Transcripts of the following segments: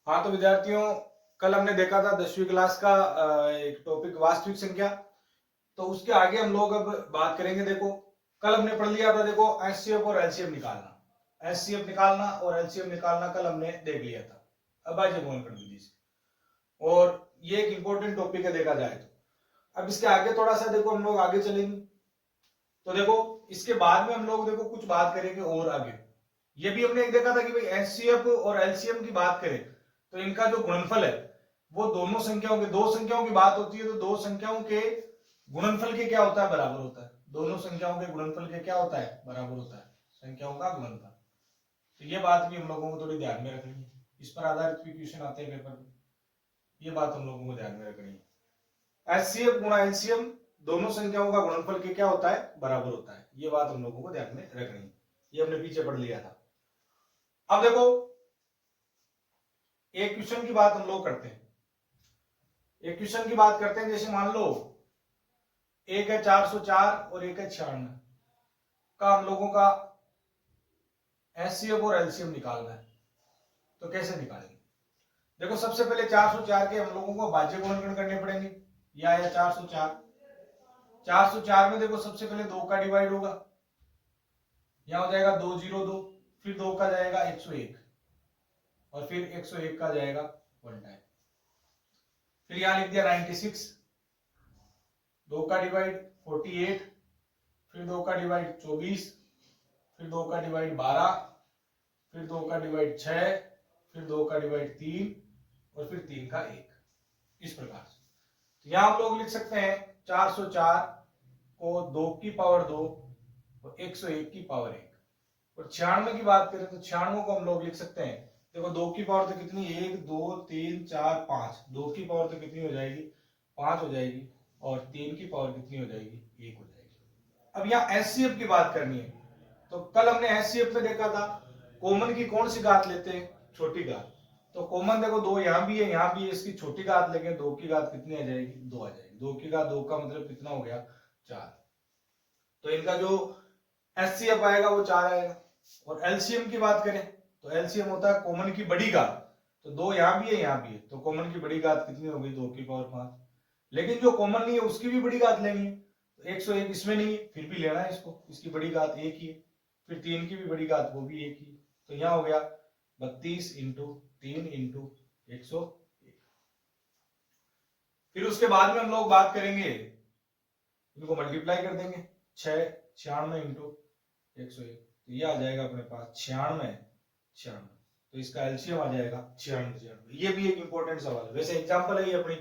हाँ तो विद्यार्थियों, कल हमने देखा था 10वीं क्लास का एक टॉपिक वास्तविक संख्या। तो उसके आगे हम लोग अब बात करेंगे। देखो, कल हमने पढ़ लिया था, देखो एचसीएफ और एलसीएम निकालना। एचसीएफ निकालना और एलसीएम निकालना कल हमने देख लिया था अभाज्य गुणनखंड विधि से, और ये एक इंपॉर्टेंट टॉपिक है देखा जाए तो। अब इसके आगे थोड़ा सा देखो, हम लोग आगे चलेंगे तो देखो इसके बाद में हम लोग देखो कुछ बात करेंगे और आगे। ये भी हमने एक देखा था कि भाई एचसीएफ और एलसीएम की बात करें तो इनका जो गुणनफल है वो दोनों संख्याओं के, दो संख्याओं की बात होती है तो दो संख्याओं के गुणनफल के क्या होता है, बराबर होता है। दोनों संख्याओं के गुणनफल के क्या होता है, बराबर होता है संख्याओं का गुणनफल। तो ये बात भी हम लोगों को थोड़ी ध्यान में रखनी है, इस पर आधारित भी क्वेश्चन आते हैं पेपर में, ये बात हम लोगों को ध्यान में रखनी है। एचसीएफ गुणा एलसीएम दोनों संख्याओं का गुणनफल के क्या होता है, बराबर होता है। ये बात हम लोगों को ध्यान में रखनी है, ये हमने पीछे पढ़ लिया था। अब देखो एक क्वेश्चन की बात हम लोग करते हैं, एक क्वेश्चन की बात करते हैं। जैसे मान लो एक है 404 और एक है 96 का हम लोगों का एचसीएफ और एलसीएम निकालना है। तो कैसे निकालेंगे? देखो सबसे पहले 404 के हम लोगों को भाज्य गुणनखंड करने पड़ेंगे। यह आया 404, 404 में देखो सबसे पहले 2 का डिवाइड होगा, यहां हो जाएगा 202, फिर 2 का जाएगा 101 और फिर 101 का जाएगा 1 टाइम। फिर यहां लिख दिया 96, 2 का डिवाइड 48, फिर 2 का डिवाइड 24, फिर 2 का डिवाइड 12, फिर 2 का डिवाइड 6, फिर 2 का डिवाइड 3 और फिर 3 का 1। इस प्रकार से तो यहां हम लोग लिख सकते हैं 404 को 2 की पावर 2 और 101 की पावर 1। और 96 की बात करें तो 96 को हम लोग लिख सकते हैं, देखो 2 की पावर तो कितनी, 1 2 3 4 5, 2 की पावर तो कितनी हो जाएगी, 5 हो जाएगी, और 3 की पावर कितनी हो जाएगी, 1 हो जाएगी। अब यहाँ एचसीएफ की बात करनी है, तो कल हमने एचसीएफ में देखा था कॉमन की कौन सी घात लेते हैं, छोटी घात। तो कॉमन देखो 2 यहाँ भी है, यहाँ भी है, इसकी छोटी घात लेंगे, 2 की घात कितनी आ जाएगी, 2 आ जाएगी। 2 की घात 2 का मतलब कितना हो गया, 4। तो इनका जो एचसीएफ आएगा वो 4 आएगा। और एलसीएम की बात करें तो एलसीएम होता है कॉमन की बड़ी घात। तो 2 यहां भी है, यहां भी है, तो कॉमन की बड़ी घात कितनी होगी, 2 की पावर 5। लेकिन जो कॉमन नहीं है उसकी भी बड़ी घात लेनी है, तो 101 इसमें नहीं है, फिर भी लेना है इसको, इसकी बड़ी घात 1 ही है। फिर 3 की भी बड़ी घात वो भी 1 ही है। तो यहां हो गया 32 इंटू 3 इंटू 101। फिर उसके बाद में हम लोग बात करेंगे, इनको मल्टीप्लाई कर देंगे, 6 96 इंटू 101, तो ये आ जाएगा अपने पास 96 96। तो इसका एलसीएम आ जाएगा 96 96। ये भी एक इंपॉर्टेंट सवाल है, वैसे एग्जांपल है ये अपनी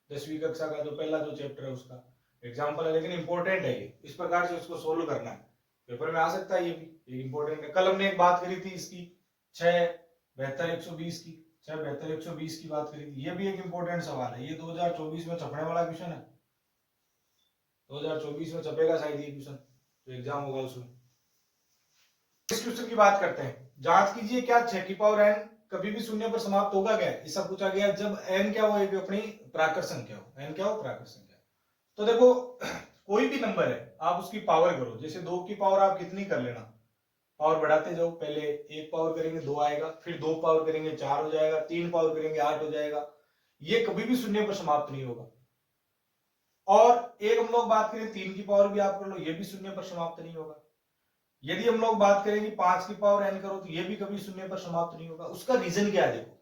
10वीं कक्षा का जो पहला जो चैप्टर है उसका एग्जांपल है, लेकिन इंपॉर्टेंट है ये, इस प्रकार से इसको सोल्व करना है, पेपर में आ सकता है, ये भी एक इंपॉर्टेंट है। कल हमने एक बात करी थी इसकी 672 120 की, 672 120 की बात करी थी, ये भी एक इंपॉर्टेंट सवाल है, ये 2024 में छपने वाला क्वेश्चन है, 2024 में छपेगा शायद ये क्वेश्चन, जो एग्जाम होगा उसमें। इस क्वेश्चन की बात करते हैं, जांच कीजिए क्या 6 की पावर n कभी भी शून्य पर समाप्त होगा क्या। ऐसा पूछा गया जब n क्या हो, एक अपनी प्राकृत संख्या हो, n क्या हो, प्राकृत संख्या। तो देखो कोई भी नंबर है आप उसकी पावर करो, जैसे 2 की पावर आप कितनी कर लेना, पावर बढ़ाते जाओ, पहले 1 पावर करेंगे 2 आएगा, फिर 2 पावर करेंगे 4 हो जाएगा, 3 पावर करेंगे 8 हो जाएगा, ये कभी भी शून्य पर समाप्त नहीं होगा। और एक हम लोग बात करें 3 की पावर भी आप कर लो, ये भी शून्य पर समाप्त नहीं होगा। यदि हम लोग बात करें कि 5 की पावर n करो तो ये भी कभी शून्य पर समाप्त नहीं होगा। उसका रीजन क्या है, देखो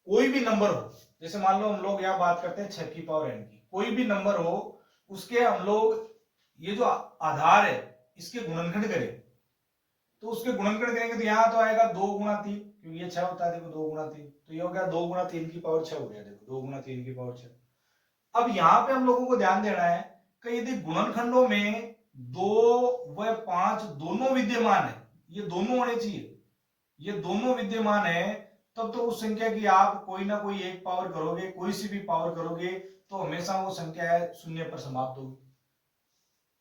कोई भी नंबर हो, जैसे मान लो हम लोग यहाँ बात करते हैं 6 की पावर n की, कोई भी नंबर हो उसके हम लोग ये जो आधार है इसके गुणनखंड करें, तो उसके गुणनखंड करेंगे तो यहाँ तो आएगा 2 गुणा 3, क्योंकि ये 6 होता है, देखो 2 गुणा 3, तो ये हो गया 2 गुणा 3 की पावर 6 हो गया, देखो 2 गुणा 3 की पावर 6। अब यहाँ पे हम लोगों को ध्यान देना है कि यदि गुणनखंडों में 2 व 5 दोनों विद्यमान है, ये दोनों होने चाहिए, ये दोनों विद्यमान है, तब तो उस संख्या की आप कोई ना कोई एक पावर करोगे, कोई सी भी पावर करोगे तो हमेशा वो संख्या है शून्य पर समाप्त होगी।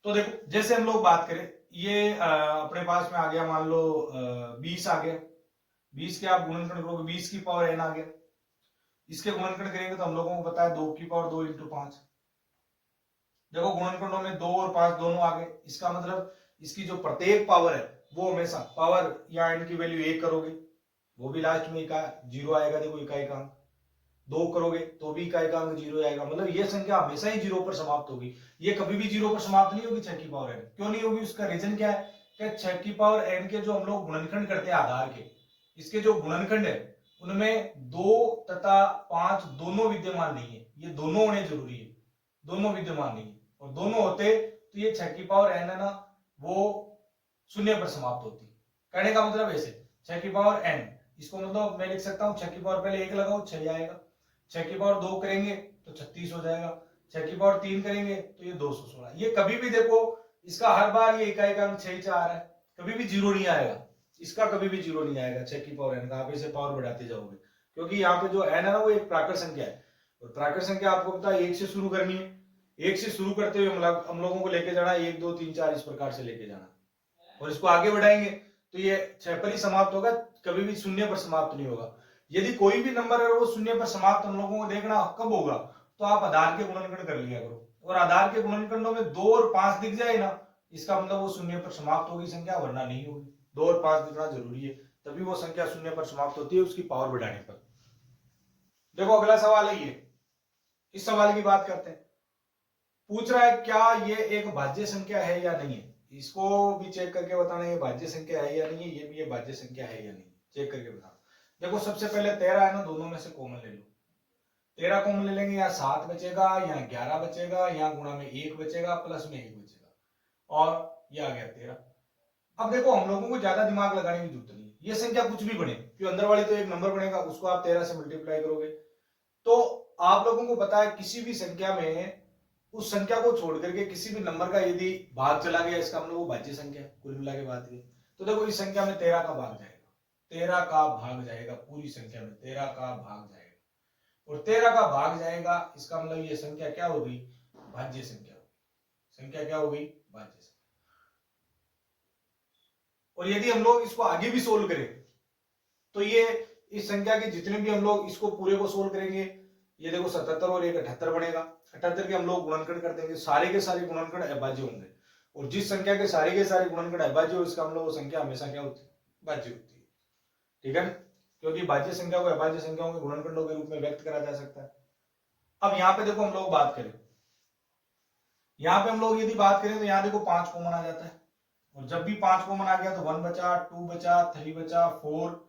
तो देखो जैसे हम लोग बात करें, ये अपने पास में आ गया, मान लो 20 आ गया, 20 के आप गुणनखंड करोगे, 20 की पावर n आ गया, इसके गुणनखंड करेंगे तो हम लोगों को पता है 2 की पावर 2 इंटू 5। देखो गुणनखंडों में 2 और 5 दोनों आ गए, इसका मतलब इसकी जो प्रत्येक पावर है वो हमेशा पावर या n की वैल्यू 1 करोगे, वो भी लास्ट में जीरो आएगा। देखो इकाई का अंक 2 करोगे तो भी इकाई का अंक जीरो आएगा। मतलब ये संख्या हमेशा ही जीरो पर समाप्त होगी, ये कभी भी जीरो पर समाप्त नहीं होगी 6 की पावर n। क्यों नहीं होगी? उसका रीजन क्या है कि 6 की पावर n के जो हम लोग गुणनखंड करते हैं आधार के, इसके जो गुणनखंड है उनमें 2 तथा 5 दोनों विद्यमान नहीं है। ये दोनों होने जरूरी है, दोनों विद्यमान नहीं है, और दोनों होते तो ये 6 की पावर n है ना वो शून्य पर समाप्त होती। कहने का मतलब ऐसे 6 की पावर n, इसको मतलब मैं लिख सकता हूँ 6 की पावर पहले 1 लगाओ 6 आएगा, 6 की पावर 2 करेंगे तो 36 हो जाएगा, 6 की पावर 3 करेंगे तो ये 216। ये कभी भी देखो इसका हर बार ये इकाई का अंक 6 ही आ रहा है, कभी भी जीरो नहीं आएगा, इसका कभी भी जीरो नहीं आएगा 6 की पावर n का। आप इसे पावर बढ़ाते जाओगे क्योंकि यहाँ पे जो n है ना वो एक प्राकृत संख्या है, और प्राकृत संख्या आपको पता है 1 से शुरू करनी है। 1 से शुरू करते हुए हम लोगों को लेके जाना 1 2 3 4 इस प्रकार से लेके जाना, और इसको आगे बढ़ाएंगे तो ये 6 पर ही समाप्त होगा, कभी भी शून्य पर समाप्त नहीं होगा। यदि कोई भी नंबर है वो शून्य पर समाप्त हम लोगों को देखना कब होगा, तो आप आधार के गुणनखंड कर लिया करो, और आधार के गुणनखंडों में 2 और 5 दिख जाए ना, इसका मतलब वो शून्य पर समाप्त होगी संख्या, वरना नहीं होगी। 2 और 5 दिखना जरूरी है, तभी वो संख्या शून्य पर समाप्त होती है उसकी पावर बढ़ाने पर। देखो अगला सवाल है ये, इस सवाल की बात करते हैं। पूछ रहा है क्या ये एक भाज्य संख्या है या नहीं है, इसको भी चेक करके बताना ये भाज्य संख्या है या नहीं है, ये भी ये भाज्य संख्या है या नहीं, चेक करके बताना। देखो सबसे पहले 13 है ना, दोनों में से कॉमन ले लो, 13 कॉमन ले लेंगे, यहाँ 7 बचेगा, यहाँ 11 बचेगा, यहाँ गुणा में 1 बचेगा, प्लस में 1 बचेगा, और ये आ गया 13। अब देखो हम लोगों को ज्यादा दिमाग लगाने की जरूरत नहीं है, ये संख्या कुछ भी बने, क्यों अंदर वाली तो एक नंबर बनेगा, उसको आप 13 से मल्टीप्लाई करोगे। तो आप लोगों को पता है किसी भी संख्या में उस संख्या को छोड़ करके किसी भी नंबर का यदि भाग चला गया, इसका मतलब वो भाज्य संख्या है, कुल मिला के बात है। तो देखो इस संख्या में 13 का भाग जाएगा, 13 का भाग जाएगा, पूरी संख्या में 13 का भाग जाएगा, और 13 का भाग जाएगा, इसका मतलब ये संख्या क्या होगी? भाज्य संख्या होगी। संख्या क्या होगी? भाज्य संख्या। और यदि हम लोग इसको आगे भी सोल्व करें तो ये इस संख्या के जितने भी हम लोग इसको पूरे को सोल्व करेंगे, ये देखो 77 और 1 78 बनेगा, 78 के हम लोग गुणनखंड कर देंगे, सारे के सारे गुणनखंड अभाज्य होंगे, और जिस संख्या के सारे गुणनखंड अभाज्य हो इसका मतलब वो संख्या हमेशा क्या होती है? भाज्य होती है। ठीक है, क्योंकि भाज्य संख्या को अभाज्य संख्याओं के गुणनखंडों के रूप में व्यक्त करा जा सकता है। अब यहाँ पे देखो हम लोग बात करें, यहाँ पे हम लोग यदि बात करें तो यहाँ देखो 5 कॉमन आ जाता है, और जब भी 5 कॉमन आ गया तो 1 बचा, 2 बचा, 3 बचा, 4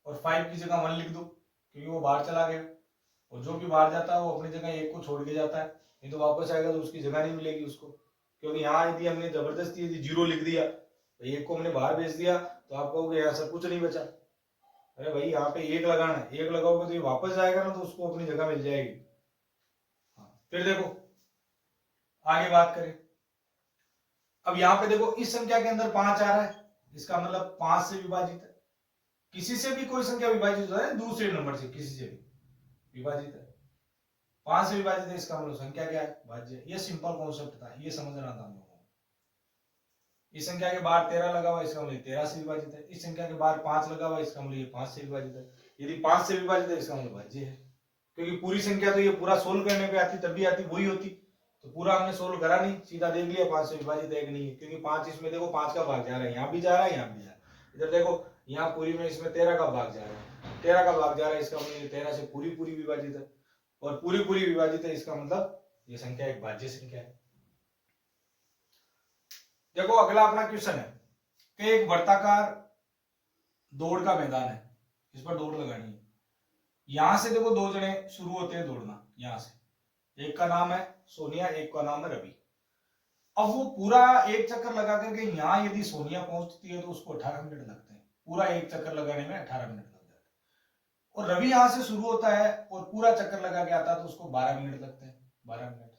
और 5 की जगह 1 लिख दो क्योंकि वो बाहर चला गया, और जो भी बाहर जाता है वो अपनी जगह 1 को छोड़ के जाता है, नहीं तो वापस आएगा तो उसकी जगह नहीं मिलेगी उसको। क्योंकि यहाँ यदि हमने जबरदस्ती यदि 0 लिख दिया तो 1 को हमने बाहर भेज दिया तो आप कहोगे यहाँ सब कुछ नहीं बचा। अरे भाई यहाँ पे 1 लगाना है, 1 लगाओगे तो ये वापस जाएगा ना, तो उसको अपनी जगह मिल जाएगी। हाँ, फिर देखो आगे बात करें। अब यहाँ पे देखो इस संख्या के अंदर 5 आ रहा है, इसका मतलब 5 से विभाजित है। किसी से भी कोई संख्या विभाजित होता है, दूसरे नंबर से किसी से भी विभाजित है, 5 से विभाजित है, इसका मतलब संख्या क्या है? भाज्य। ये सिंपल कॉन्सेप्ट था, ये समझना था हम लोगों को। इस संख्या के बाहर 13 लगा हुआ, इसका मतलब 13 से विभाजित है। इस संख्या के बाहर 5 लगा हुआ, इसका मतलब ये 5 से विभाजित है। यदि 5 से विभाजित है इसका मतलब भाज्य है, क्योंकि पूरी संख्या तो ये पूरा सोल्व करने पे आती तभी आती, वही होती, तो पूरा हमने सोल्व करा नहीं, सीधा देख लिया 5 से विभाजित है कि नहीं है, क्योंकि 5 इसमें देखो 5 का भाग जा रहा है, यहाँ भी जा रहा है, यहाँ भी जा रहा है। इधर देखो यहाँ पूरी में इसमें 13 का भाग जा रहा है, 13 का भाग जा रहा है, इसका मतलब 13 से पूरी विभाजित है, और पूरी विभाजित है, इसका मतलब ये संख्या एक भाज्य संख्या है। देखो अगला अपना क्वेश्चन है कि एक वर्ताकार दौड़ का मैदान है, इस पर दौड़ लगानी है। यहां से देखो 2 जने शुरू होते हैं दौड़ना, यहां से एक का नाम है सोनिया, एक का नाम है रवि। अब वो पूरा एक चक्कर लगा करके यहाँ यदि सोनिया पहुंचती है तो उसको 18 मिनट लगते हैं, पूरा एक चक्कर लगाने में 18 मिनट लग जाते हैं। और रवि यहां से शुरू होता है और पूरा चक्कर लगा के आता है तो उसको 12 मिनट लगते हैं, 12 मिनट।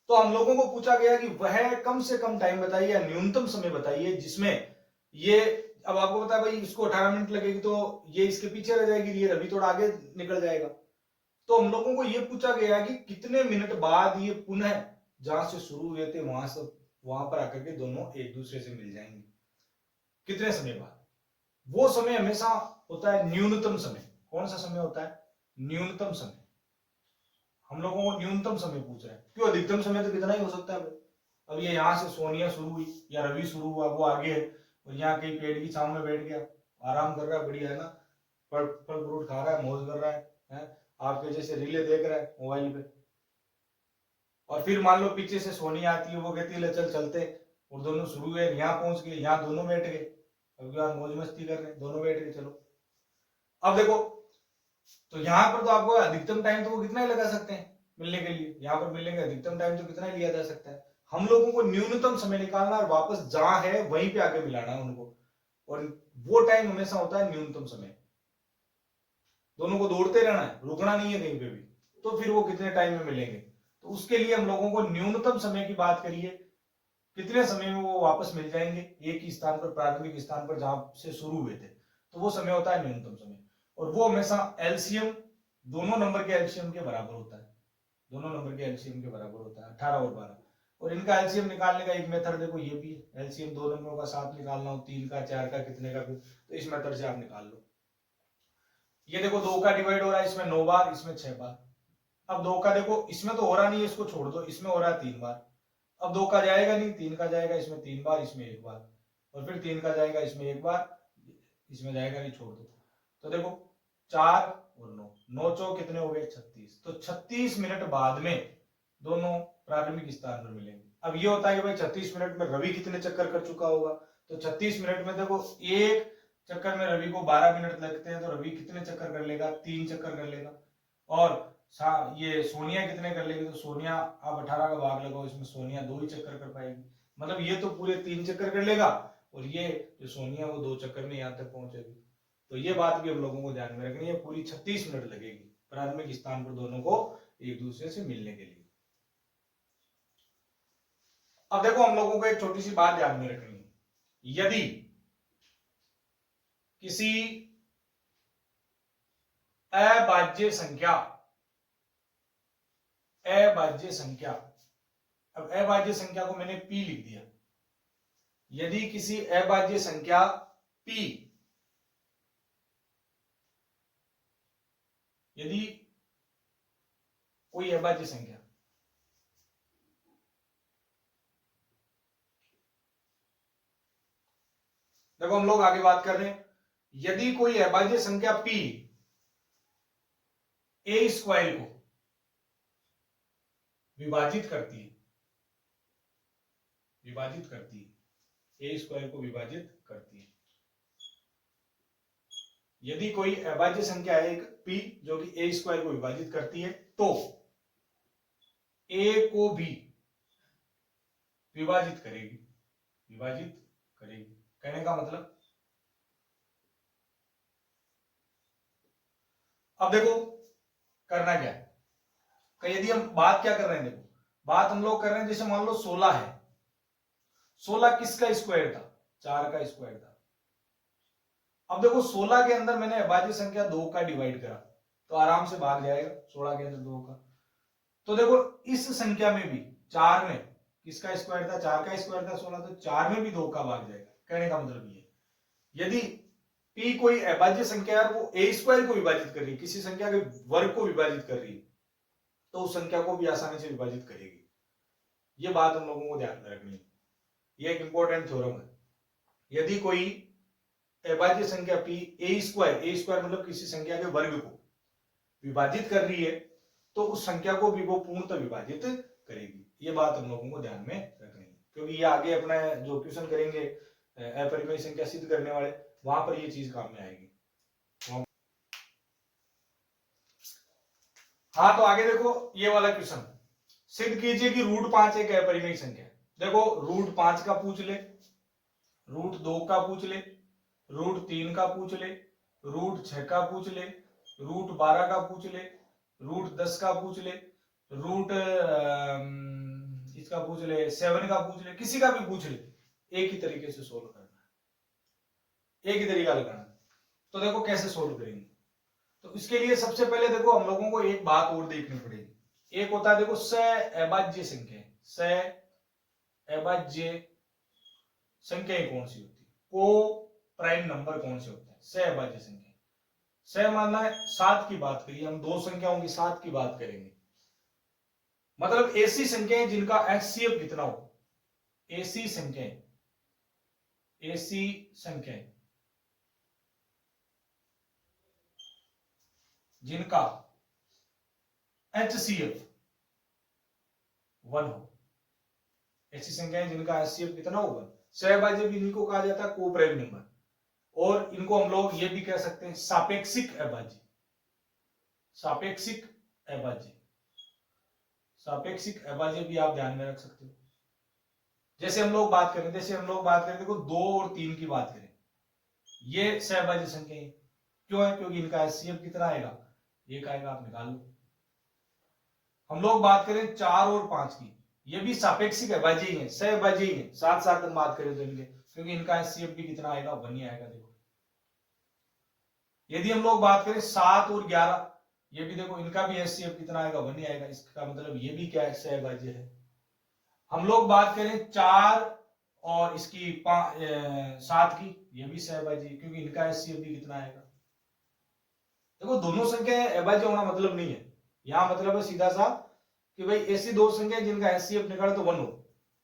तो हम लोगों को पूछा गया कि वह कम से कम टाइम बताइए या न्यूनतम समय बताइए जिसमें ये, अब आपको पता है भाई इसको 18 मिनट लगेगी तो ये इसके पीछे रह जाएगी, ये रवि थोड़ा आगे निकल जाएगा। तो हम लोगों को ये पूछा गया कि कितने मिनट बाद ये पुनः जहां से शुरू हुए थे वहां पर आकर के दोनों एक दूसरे से मिल जाएंगे, कितने समय बाद। वो समय हमेशा होता है न्यूनतम समय। कौन सा समय होता है? न्यूनतम समय। हम लोगों को न्यूनतम समय पूछ रहा है, क्यों? अधिकतम समय तो कितना ही हो सकता है भाई। अब ये यहाँ से सोनिया शुरू हुई या रवि शुरू हुआ, वो आगे है, और यहाँ कहीं पेड़ की छांव में बैठ गया, आराम कर रहा है, बढ़िया है ना, फल फ्रूट खा रहा है, मौज कर रहा है? आपके जैसे रीले देख रहा है मोबाइल पे। और फिर मान लो पीछे से सोनी आती है, वो कहती है ले चल चलते, और दोनों शुरू हुए, यहाँ पहुंच गए, यहाँ दोनों बैठ गए, अब यहाँ मौज मस्ती कर रहे हैं, दोनों बैठ गए, चलो। अब देखो, तो यहाँ पर तो आपको अधिकतम टाइम तो वो कितना ही लगा सकते हैं मिलने के लिए, यहाँ पर मिलने का अधिकतम टाइम तो कितना ही लिया जा सकता है। हम लोगों को न्यूनतम समय निकालना और वापस जहां है वहीं पे आके मिलाना है उनको, और वो टाइम हमेशा होता है न्यूनतम समय। दोनों को दौड़ते रहना है, रुकना नहीं है कहीं पे भी, तो फिर वो कितने टाइम में मिलेंगे। तो उसके लिए हम लोगों को न्यूनतम समय की बात करिए, कितने समय में वो वापस मिल जाएंगे एक ही स्थान पर, प्रारंभिक स्थान पर जहां से शुरू हुए थे, तो वो समय होता है न्यूनतम समय। और वो हमेशा एलसीएम, दोनों नंबर के एलसीएम के बराबर होता है, दोनों नंबर के एलसीएम के बराबर होता है 18 और 12। और इनका एलसीएम निकालने का एक मेथड देखो ये भी है, एलसीएम दो नंबरों का साथ निकालना हो, 3 का 4 का कितने का भी, तो इस मेथड से आप निकाल लो। ये देखो 2 का डिवाइड हो रहा है इसमें 9 बार, इसमें 6 बार। अब 2 का देखो इसमें तो हो रहा नहीं है, इसको छोड़ दो, इसमें हो रहा है 3 बार। अब 2 का जाएगा नहीं, 3 का जाएगा, इसमें 3 बार, इसमें 1 बार, और फिर 3 का जाएगा, इसमें 1 बार, इसमें जाएगा नहीं, छोड़ दो। तो देखो 4 और 9, 9 चौक कितने हो गए 36, तो 36 मिनट बाद में दोनों प्रारंभिक स्थान पर मिलेंगे। अब ये होता है कि भाई 36 मिनट में रवि कितने चक्कर कर चुका होगा, तो 36 मिनट में देखो एक चक्कर में रवि को 12 मिनट लगते हैं, तो रवि कितने चक्कर कर लेगा, 3 चक्कर कर लेगा। और ये सोनिया कितने कर लेगी, तो सोनिया आप 18 का भाग लगाओ, इसमें सोनिया 2 ही चक्कर कर पाएगी, मतलब ये तो पूरे 3 चक्कर कर लेगा, और ये जो सोनिया वो 2 चक्कर में यहां तक पहुंचेगी। तो ये बात भी हम लोगों को ध्यान में रखनी है, पूरी 36 मिनट लगेगी प्रारंभिक स्थान पर दोनों को एक दूसरे से मिलने के लिए। अब देखो हम लोगों को एक छोटी सी बात ध्यान में रखनी है, यदि किसी अभाज्य संख्या, अभाज्य संख्या, अब अभाज्य संख्या को मैंने p लिख दिया, यदि किसी अभाज्य संख्या p, यदि कोई अभाज्य संख्या देखो हम लोग आगे बात कर रहे हैं, यदि कोई अभाज्य संख्या p a स्क्वायर को विभाजित करती है, विभाजित करती है, a स्क्वायर को विभाजित करती है, यदि कोई अभाज्य संख्या है एक p जो कि a स्क्वायर को विभाजित करती है, तो a को भी विभाजित करेगी, विभाजित करेगी। कहने का मतलब, अब देखो करना क्या है, यदि हम बात क्या कर रहे हैं, देखो बात हम लोग कर रहे हैं, जैसे मान लो 16 है, 16 किसका स्क्वायर था, 4 का स्क्वायर था। अब देखो 16 के अंदर मैंने अभाज्य संख्या 2 का डिवाइड करा, तो आराम से भाग जाएगा 16 के अंदर 2 का। तो देखो इस संख्या में भी 4 में किसका स्क्वायर था, 4 का स्क्वायर था 16, तो 4 में भी 2 का भाग जाएगा। कहने का मतलब ये, यदि p कोई अभाज्य संख्या है, वो a स्क्वायर को विभाजित कर रही है, किसी संख्या के वर्ग को विभाजित कर रही है, तो उस संख्या को भी आसानी से विभाजित करेगी। ये बात हम लोगों को ध्यान में रखनी है, ये एक इंपॉर्टेंट थ्योरम है। यदि कोई अभाज्य संख्या p a स्क्वायर मतलब किसी संख्या के वर्ग को विभाजित कर रही है, तो उस संख्या को भी वो पूर्णतः विभाजित करेगी। ये बात हम लोगों को ध्यान में रखनी है, क्योंकि ये आगे अपना जो क्वेश्चन करेंगे अपरिमेय संख्या सिद्ध करने वाले, वहां पर ये चीज काम में आएगी। हाँ, तो आगे देखो ये वाला क्वेश्चन, सिद्ध कीजिए कि √5 एक अपरिमेय संख्या है। देखो √5 का पूछ ले, √2 का पूछ ले, √3 का पूछ ले, √6 का पूछ ले, √12 का पूछ ले, √10 का पूछ ले, रूट इसका पूछ ले, 7 का पूछ ले, किसी का भी पूछ ले, एक ही तरीके से सोल्व करना है, एक ही तरीका लगाना है। तो देखो कैसे सोल्व करेंगे, तो इसके लिए सबसे पहले देखो हम लोगों को एक बात और देखनी पड़ेगी। एक होता है देखो सहअभाज्य संख्या, सहअभाज्य संख्याएं कौन सी होती है, को प्राइम नंबर कौन से होते हैं, सहअभाज्य संख्या। सह मानना है 7 की बात करिए, हम 2 संख्याओं की 7 की बात करेंगे, मतलब ऐसी संख्याएं जिनका एचसीएफ कितना हो, ऐसी संख्याएं, ऐसी संख्याएं जिनका HCF 1 हो, ऐसी संख्या है जिनका HCF कितना हो 1। सहभाज्य भी इनको कहा जाता है को प्राइम नंबर, और इनको हम लोग ये भी कह सकते हैं सापेक्षिक अभाज्य। सापेक्षिक अभाज्य, सापेक्षिक अभाज्य भी आप ध्यान में रख सकते हो। जैसे हम लोग बात करें, देखो 2 और 3 की बात करें, ये सहभाज्य संख्या है। क्यों है? क्योंकि इनका HCF कितना आएगा 1 आएगा, आप निकाल लो। हम लोग बात करें 4 और 5 की, ये भी सापेक्षिक अभाज्य ही है, सहभाज्य ही है, साथ साथ हम बात करें तो इनके, क्योंकि इनका HCF भी कितना आएगा 1 ही आएगा। देखो यदि हम लोग बात करें 7 और 11, ये भी देखो इनका भी HCF कितना आएगा 1 ही आएगा, इसका मतलब ये भी क्या है सहभाज्य है। हम लोग बात करें 4 और इसकी 7 की, ये भी सहभाज्य, क्योंकि इनका HCF भी कितना आएगा। देखो दोनों संख्याएं अभाज्य होना मतलब नहीं है, यहां मतलब है सीधा सा कि भाई ऐसी दो संख्याएं जिनका HCF निकाले तो 1 हो,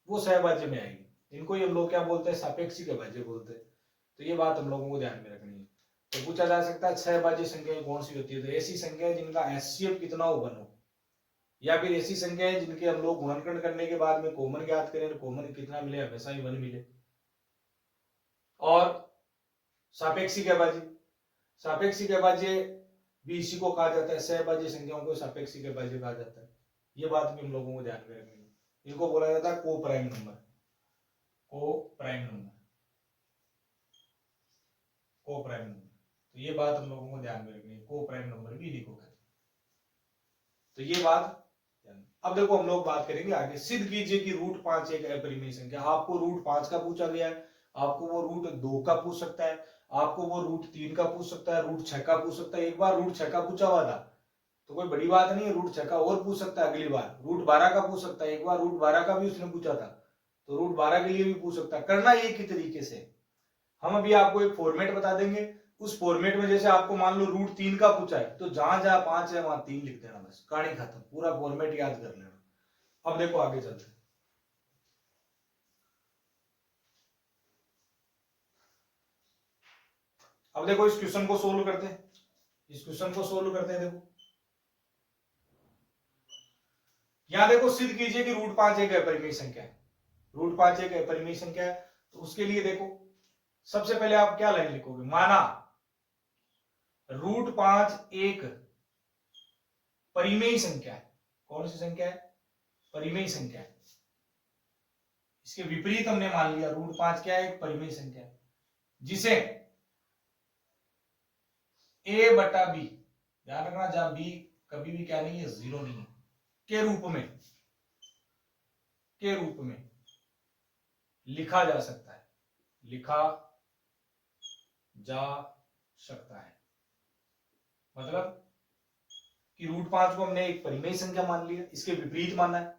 वो सहभाज्य में आएगी। इनको हम लोग क्या बोलते हैं सापेक्षिक अभाज्य बोलते हैं। तो ये बात हम लोगों को ध्यान में रखनी है। तो पूछा जा सकता है सहभाज्य संख्याएं कौन सी होती है, तो ऐसी संख्याएं जिनका HCF कितना हो 1 हो, या फिर ऐसी संख्याएं जिनके हम लोग गुणनखंड करने के बाद में कॉमन ज्ञात करें तो कॉमन कितना मिले, हमेशा ही 1 मिले। और सापेक्षिक अभाज्य, सापेक्षिक अभाज्य भी इसी को कहा जाता है, सहभाज्य संख्याओं को सापेक्षिक अभाज्य कहा जाता है। ये बात भी हम लोगों को ध्यान में रखनी है। इनको बोला जाता है को प्राइम नंबर, को प्राइम नंबर, को प्राइम नंबर। तो ये बात हम लोगों को ध्यान में रखनी है, को प्राइम नंबर भी इन्हीं को कहते हैं। तो ये बात। अब देखो हम लोग बात करेंगे आगे, सिद्ध कीजिए कि √5 एक अपरिमेय संख्या। आपको √5 का पूछा गया है, आपको वो √2 का पूछ सकता है, आपको वो √3 का पूछ सकता है, √6 का पूछ सकता है। एक बार √6 का पूछा हुआ था तो कोई बड़ी बात नहीं है, √6 का और पूछ सकता है अगली बार, √12 का पूछ सकता है। एक बार √12 का भी उसने पूछा था तो √12 के लिए भी पूछ सकता है। करना एक ही तरीके से, हम अभी आपको एक फॉर्मेट बता देंगे, उस फॉर्मेट में जैसे आपको मान लो √3 का पूछा है तो जहां जहां 5 है वहां 3 लिख देना, बस कहानी खत्म, पूरा फॉर्मेट याद कर लेना। अब देखो आगे चलते हैं। अब देखो इस क्वेश्चन को सोल्व करते हैं, इस क्वेश्चन को सोल्व करते हैं। देखो यहां देखो सिद्ध कीजिए कि √5 एक अपरिमेय संख्या है, √5 एक अपरिमेय संख्या है। तो उसके लिए देखो सबसे पहले आप क्या लाइन लिखोगे, माना √5 एक परिमेय संख्या है। कौन सी संख्या है? परिमेय संख्या है। इसके विपरीत हमने मान लिया √5 क्या है, एक परिमेय संख्या है, जिसे a/b, ध्यान रखना जहां b कभी भी क्या नहीं है 0 नहीं है, के रूप में लिखा जा सकता है, लिखा जा सकता है। मतलब कि √5 को हमने एक परिमेय संख्या मान लिया, इसके विपरीत माना है,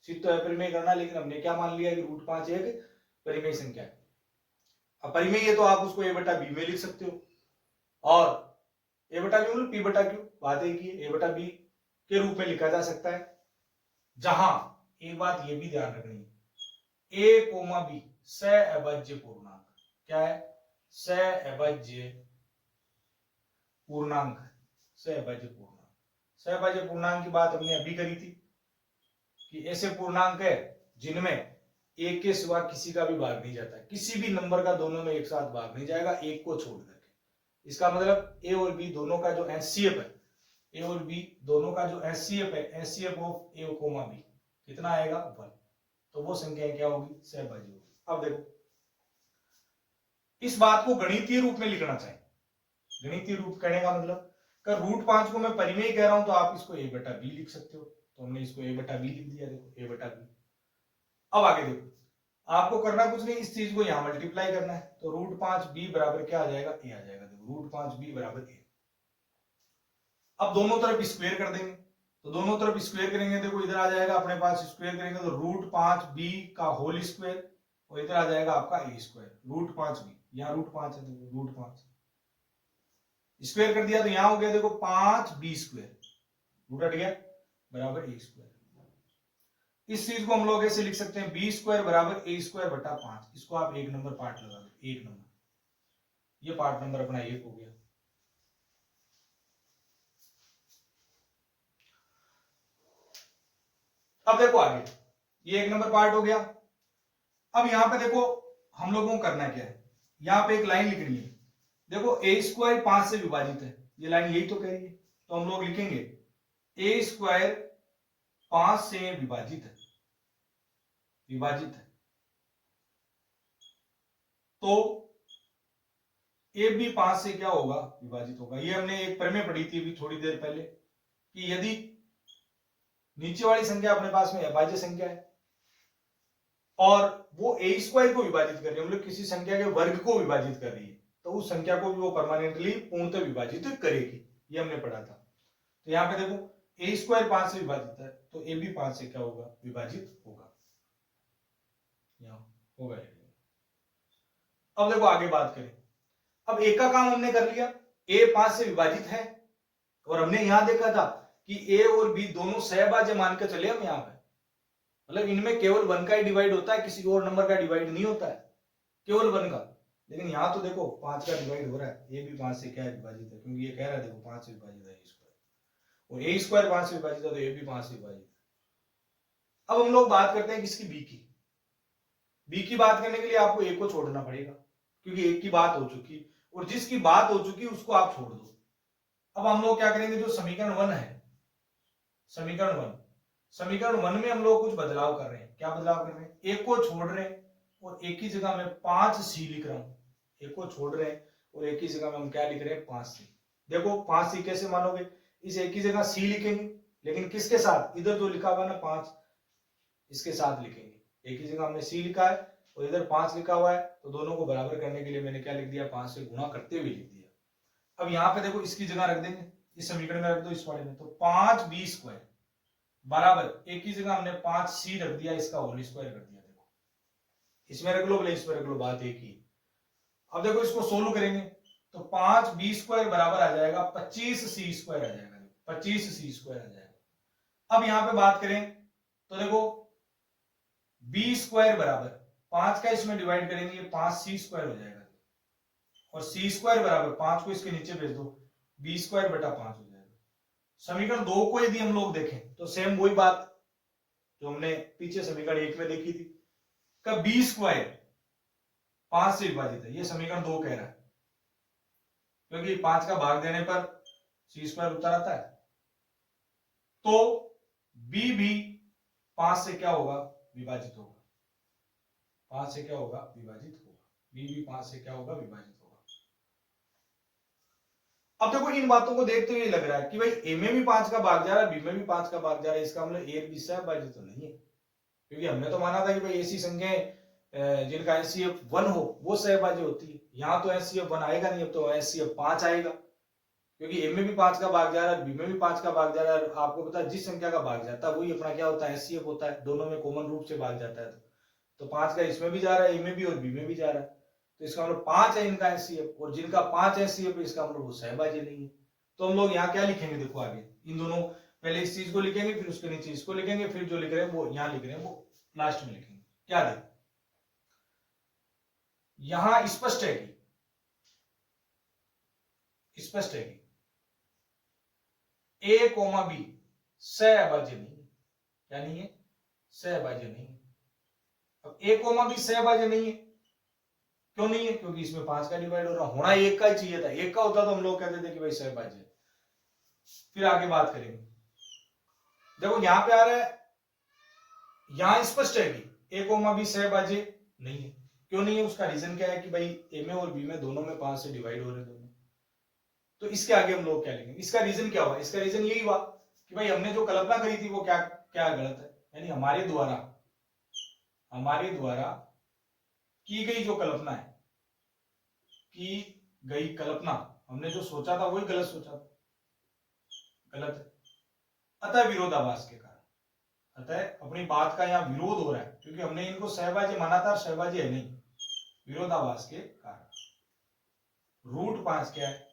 सिद्ध तो अपरिमेय करना, लेकिन हमने क्या मान लिया कि √5 एक परिमेय संख्या है। अब परिमेय है तो आप उसको a/b में लिख सकते हो, और a/b मतलब p/q, बात एक ही है, a/b के रूप में लिखा जा सकता है। जहां एक बात ये भी ध्यान रखनी है, a, b सहअभाज्य पूर्णांक, क्या है? सहअभाज्य पूर्णांक, सहअभाज्य पूर्णांक। सहअभाज्य पूर्णांक की बात हमने अभी करी थी कि ऐसे पूर्णांक है जिनमें एक के सिवा किसी का भी भाग नहीं जाता, किसी भी नंबर का दोनों में एक साथ भाग नहीं जाएगा एक को छोड़ करके। इसका मतलब a और b दोनों का जो HCF है, a और b दोनों का जो HCF है, HCF ऑफ a, b कितना आएगा 1। तो वो संख्या क्या होगी? सहभाज्य होगी। अब देखो इस बात को गणितीय रूप में लिखना चाहिए। गणितीय रूप कहने का मतलब कर √5 को मैं परिमेय कह रहा हूं तो आप इसको a/b लिख सकते हो, तो हमने इसको a/b लिख दिया। देखो a/b। अब आगे देखो, आपको करना कुछ नहीं, इस चीज को यहां मल्टीप्लाई करना है, तो √5b बराबर क्या आ जाएगा? a आ जाएगा। देखो √5b बराबर a। अब दोनों तरफ स्क्वायर कर देंगे, तो दोनों तरफ स्क्वायर करेंगे, देखो इधर आ जाएगा अपने पास, स्क्वायर करेंगे तो √5b का होल स्क्वायर, और इधर आ जाएगा आपका a स्क्वायर। √5b, यहाँ √5 है, देखो √5 स्क्वायर कर दिया तो यहां हो गया देखो 5b स्क्वायर, रूट हट गया, बराबर a स्क्वायर। इस चीज को हम लोग ऐसे लिख सकते हैं b स्क्वायर बराबर a स्क्वायर बटा 5। इसको आप 1 नंबर पार्ट लगा दो, 1 नंबर, ये पार्ट नंबर अपना 1 हो गया। अब देखो आगे, ये 1 नंबर पार्ट हो गया। अब यहां पे देखो हम लोगों को करना क्या है, यहां पे एक लाइन लिखनी है। देखो ए स्क्वायर 5 से विभाजित है, ये लाइन यही तो कह रही है, तो हम लोग लिखेंगे ए स्क्वायर 5 से विभाजित है, विभाजित है। तो ए भी 5 से क्या होगा, विभाजित होगा। ये हमने एक प्रमेय पढ़ी थी अभी थोड़ी देर पहले कि यदि नीचे वाली संख्या अपने पास में अभाज्य संख्या है और वो ए स्क्वायर को विभाजित कर रही है, मतलब किसी संख्या के वर्ग को विभाजित कर रही है, तो उस संख्या को भी वो परमानेंटली पूर्णतः विभाजित करेगी, ये हमने पढ़ा था। तो यहां पे देखो ए स्क्वायर 5 से विभाजित है, तो ए भी 5 से क्या होगा, विभाजित होगा, यहां होगा। अब देखो आगे बात करें, अब ए का काम हमने कर लिया, ए 5 से विभाजित है और हमने यहां देखा था कि ए और बी दोनों सहभाज्य मान के चले हम यहां पे, मतलब इनमें केवल 1 का ही डिवाइड होता है, किसी और नंबर का डिवाइड नहीं होता है, केवल 1 का। लेकिन यहां तो देखो 5 का डिवाइड हो रहा है, ये भी 5 से क्या विभाजित है, क्योंकि ये कह रहा है देखो 5 से विभाजित है और ए स्क्वायर 5 से विभाजित है, तो ये भी 5 से विभाजित है। अब हम लोग बात करते हैं किसकी, बी की। बी की बात करने के लिए आपको ए को छोड़ना पड़ेगा, क्योंकि एक की बात हो चुकी और जिसकी बात हो चुकी उसको आप छोड़ दो। अब हम लोग क्या करेंगे, जो समीकरण 1 है, समीकरण 1 में हम लोग कुछ बदलाव कर रहे हैं। क्या बदलाव कर रहे हैं, एक को छोड़ रहे हैं और एक की जगह में 5c लिख रहा हूं। एक को छोड़ रहे हैं और एक की जगह में हम क्या लिख रहे हैं, 5c। देखो 5c कैसे मानोगे, इस एक की जगह c लिखेंगे, लेकिन किसके साथ, इधर जो लिखा हुआ है ना 5, इसके साथ लिखेंगे। एक की जगह हमने c लिखा है और इधर 5 लिखा हुआ है, तो दोनों को बराबर करने के लिए मैंने क्या लिख दिया, 5 से गुणा करते हुए लिख दिया। अब यहां पे देखो इसकी जगह रख देंगे, इस समीकरण में रख दो इस वाले में, तो 5b स्क्वायर बराबर एक ही जगह हमने 5c रख दिया, इसका होल स्क्वायर कर दिया। देखो इसमें रख लो, इसमें रख लो, बात एक ही। अब देखो इसको सोल्व करेंगे तो 5b स्क्वायर बराबर आ जाएगा 25c स्क्वायर आ जाएगा, 25c स्क्वायर आ जाएगा। अब यहां पे बात करें तो देखो b स्क्वायर बराबर 5 का इसमें डिवाइड करेंगे, ये 5c स्क्वायर हो जाएगा और c स्क्वायर बराबर 5 को इसके नीचे भेज दो, b स्क्वायर बटा 5 हो जाएगा। समीकरण 2 को यदि हम लोग देखें तो सेम वही बात जो हमने पीछे समीकरण 1 में देखी थी, का b स्क्वायर 5 से विभाजित है, ये समीकरण 2 कह रहा है, क्योंकि 5 का भाग देने पर c स्क्वायर उत्तर आता है। तो b भी 5 से क्या होगा, विभाजित होगा, 5 से क्या होगा, विभाजित होगा, b भी 5 से क्या होगा, विभाजित होगा। अब देखो इन बातों को देखते हुए लग रहा है कि भाई ए में भी 5 का भाग जा रहा है, बी में भी 5 का भाग जा रहा है, इसका मतलब ए और बी सहभाज्य तो नहीं है, क्योंकि हमने तो माना था कि भाई ऐसी संख्याएं जिनका एचसीएफ 1 हो वो सहभाज्य होती है। यहाँ तो एचसीएफ 1 आएगा नहीं, अब तो एचसीएफ 5 आएगा, क्योंकि ए में भी 5 का भाग जा रहा है, बी में भी 5 का भाग जा रहा है। आपको पता है जिस संख्या का भाग जाता है वही अपना क्या होता है, एचसीएफ होता है, दोनों में कॉमन रूप से भाग जाता है। तो 5 का इसमें भी जा रहा है, ए में भी और बी में भी जा रहा है, तो इसका मतलब 5 है इनका एचसीएफ, और जिनका 5 एचसीएफ है इसका मतलब वो सहभाज्य नहीं है। तो हम लोग यहाँ क्या लिखेंगे, देखो आगे इन दोनों, पहले इस चीज को लिखेंगे, फिर उसके नीचे इसको लिखेंगे, फिर जो लिख रहे हैं वो यहाँ लिख रहे हैं वो लास्ट में लिखेंगे। क्या देखो यहां स्पष्ट है कि ए कोमा बी सहभाज्य नहीं है, क्या नहीं है, सहभाज्य नहीं है। अब ए कोमा बी सहभाज्य नहीं है, क्यों नहीं है, क्योंकि इसमें 5 का डिवाइड हो रहा, होना एक का ही चाहिए था, एक का होता तो हम लोग कहते थे कि भाई सहभाज्य। फिर आगे बात करेंगे, देखो यहां पे आ रहा है, यहां स्पष्ट है कि ए कोमा बी सहभाज्य नहीं है। क्यों नहीं है, उसका रीजन क्या है कि भाई ए में और बी में दोनों में 5 से डिवाइड हो रहे दोनों। तो इसके आगे हम लोग क्या लिखेंगे, इसका रीजन क्या हुआ, इसका रीजन यही हुआ कि भाई हमने जो कल्पना करी थी वो क्या क्या गलत है, यानी हमारे द्वारा की गई जो कल्पना है, की गई कल्पना, हमने जो सोचा था वही गलत सोचा था, गलत है। अतः विरोधाभास के कारण, अतः अपनी बात का यहाँ विरोध हो रहा है, क्योंकि हमने इनको सहभाज्य माना था, सहभाज्य है नहीं, विरोधाभास के कारण। रूट 5 क्या है,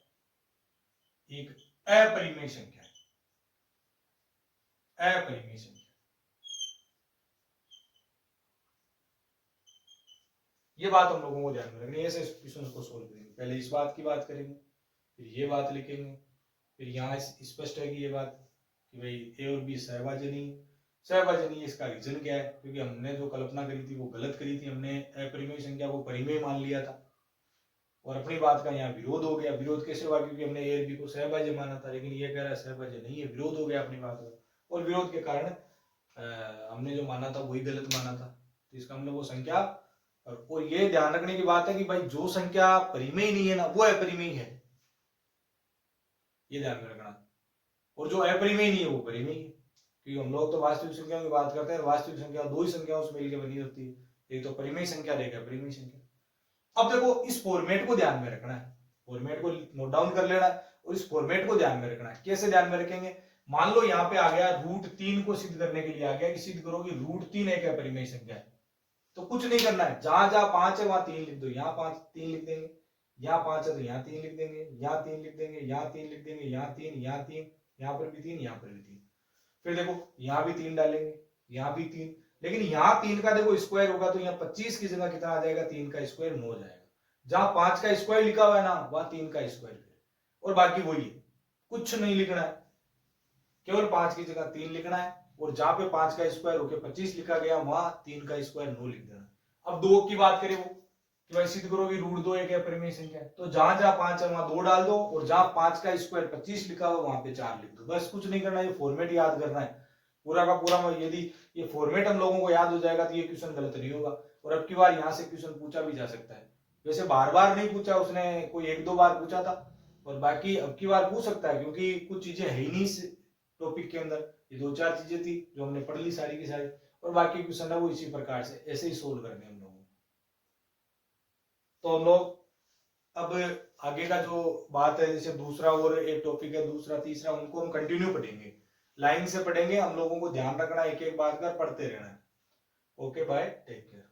एक अपरिमेय संख्या है, अपरिमेय संख्या। ये बात हम लोगों को ध्यान में रखनी है, ऐसे क्वेश्चन को सोल्व करेंगे। पहले इस बात की बात करेंगे, फिर ये बात लिखेंगे, फिर यहाँ स्पष्ट है कि ये बात कि भाई ए और बी सहभाज्य नहीं, सहभाज्य नहीं है। इसका रीजन क्या है? क्योंकि हमने जो कल्पना करी थी वो गलत करी थी, हमने अपरिमेय संख्या को परिमेय मान लिया था और अपनी बात का यहाँ विरोध हो गया। विरोध कैसे हुआ? क्योंकि हमने ए और बी को सहभाज्य माना था, लेकिन ये कह रहा है सहभाज्य नहीं है, विरोध हो गया अपनी बात का, और विरोध के कारण हमने जो माना था वही गलत माना था। तो इसका मतलब वो संख्या, और ये ध्यान रखने की बात है कि भाई जो संख्या परिमेय नहीं है ना वो अपरिमेय है, ये ध्यान में रखना। और जो अपरिमेय नहीं है वो परिमेय है, क्योंकि हम लोग तो वास्तविक संख्याओं की बात करते हैं। वास्तविक संख्या दो ही संख्याओं से मिलकर बनी होती है, एक तो परिमेय संख्या, एक अपरिमेय संख्या। अब देखो इस फॉर्मेट को ध्यान में रखना है, फॉर्मेट को नोट डाउन कर लेना है और इस फॉर्मेट को ध्यान में रखना है। कैसे ध्यान में रखेंगे? मान लो यहाँ पे आ गया √3 को सिद्ध करने के लिए आ गया कि सिद्ध करो कि √3 एक अपरिमेय संख्या है। तो कुछ नहीं करना है, जहां जहां 5 है वहां 3 लिख दो, यहाँ 5 3 लिख देंगे, यहाँ 5 है तो यहाँ 3 लिख देंगे, यहाँ 3 लिख देंगे, यहाँ 3 लिख देंगे, यहाँ 3, यहाँ 3, यहाँ पर भी 3, यहाँ पर भी 3। फिर देखो यहाँ भी 3 डालेंगे, यहाँ भी 3, लेकिन यहाँ 3 का देखो स्क्वायर होगा तो यहाँ 25 की जगह कितना आ जाएगा? 3 का स्क्वायर 9 जाएगा। जहां 5 का स्क्वायर लिखा हुआ है ना वहां 3 का स्क्वायर, और बाकी वही है, कुछ नहीं लिखना है, केवल 5 की जगह 3 लिखना है, और जहां पे 5 का स्क्वायर होके 25 लिखा गया वहां 3 का स्क्वायर 9 लिख देना। अब 2 की बात करें वो कि भाई सिद्ध करो कि √2 एक अपरिमेय संख्या है, तो जहां जहां 5 है वहां 2 डाल दो, और जहां 5 का स्क्वायर 25 लिखा हुआ वहां पे 4 लिख दो। बस कुछ नहीं करना, ये फॉर्मेट याद करना है पूरा का पूरा। यदि ये फॉर्मेट हम लोगों को याद हो जाएगा तो ये क्वेश्चन गलत नहीं होगा। और अब की बार यहाँ से क्वेश्चन पूछा भी जा सकता है, वैसे बार बार नहीं पूछा उसने, कोई 1-2 बार पूछा था, और बाकी अब की बार पूछ सकता है, क्योंकि कुछ चीजें है ही नहीं इस टॉपिक के अंदर। ये 2-4 चीजें थी जो हमने पढ़ ली सारी की सारी, और बाकी क्वेश्चन है वो इसी प्रकार से ऐसे ही सोल्व करने हम लोगों को। तो हम लोग अब आगे का जो बात है, जैसे दूसरा और एक टॉपिक है, दूसरा तीसरा, उनको हम कंटिन्यू पढ़ेंगे, लाइन से पढ़ेंगे। हम लोगों को ध्यान रखना, एक एक बात कर पढ़ते रहना है। Okay bye, take care.